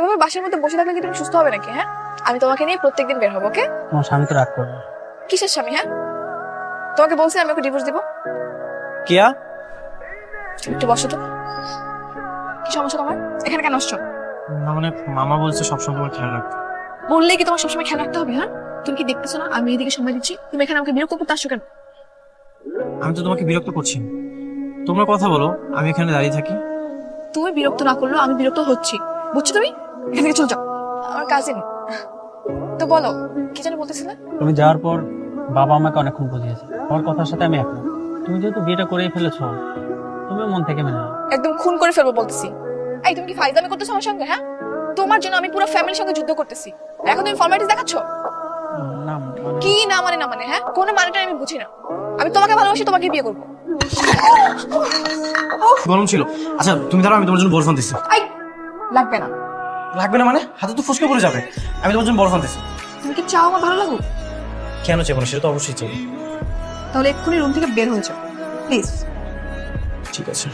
এভাবে বাসার মধ্যে বসে থাকলে কি তুমি সুস্থ হবে নাকি? হ্যাঁ, আমি তোমাকে নিয়ে প্রত্যেকদিন বের হবো। ওকে? তোমার স্বামী তো রাগ করবে। কিসের স্বামী? হ্যাঁ, তোমাকে বলছি আমি ওকে ডিভোর্স দিব। কিয়া? একটু বসো তো। কি সমস্যা তোমার? এখানে কেন আসছো? না মানে মামা বলছে সবসময় তোমার খেয়াল রাখতে। বললেই কি তোমার সবসময় খেয়াল রাখতে হবে? হ্যাঁ, তুমি কি দেখতেছো না আমি এদিকে সময় দিচ্ছি? তুমি এখানে আমাকে বিরক্ত করতে আসছো কেন? আমি তো তোমাকে বিরক্ত করছি না। তোমরা কথা বলো, আমি এখানে দাঁড়িয়ে থাকি। তুমি বিরক্ত না করলেও আমি বিরক্ত হচ্ছি, বুঝছো? তুমি এখান থেকে চলে যাও। আমার কাজিন তো, বলো কি যেন বলতেছিলে? তুমি যাওয়ার পর বাবা আমাকে অনেকক্ষণ বুঝিয়েছে, আমার কথার সাথে আমি একমত। তুমি যেহেতু বিয়েটা করেই ফেলেছো, তুমিও মন থেকে মেনে নাও। একদম খুন করে ফেলবো বলতেছি। এই তুমি কি ফাইজলামি করতেছো আমার সঙ্গে? হ্যাঁ, তোমার জন্য আমি পুরো ফ্যামিলির সঙ্গে যুদ্ধ করতেছি, আর এখন তুমি ফর্মালিটিস দেখাচ্ছ? না মানে কি না মানে? না মানে হ্যাঁ, কোনো মানেটা আমি বুঝি না। আমি তোমাকে ভালোবাসি, তোমাকে বিয়ে করবো। গরম ছিল। আচ্ছা তুমি দাঁড়াও, আমি তোমার জন্য বরফান দিচ্ছি। এই, লাগবে না। লাগবে না মানে? হাতে তো ফুসকে পড়ে যাবে। আমি তোমার জন্য বরফান দিচ্ছি। তুমি কি চাও আমার ভালো লাগুক? কেন চাইবো না? সেটা তো অবশ্যই চাই। তাহলে এক্ষুনি রুম থেকে বের হয়ে যাও প্লিজ। ঠিক আছে।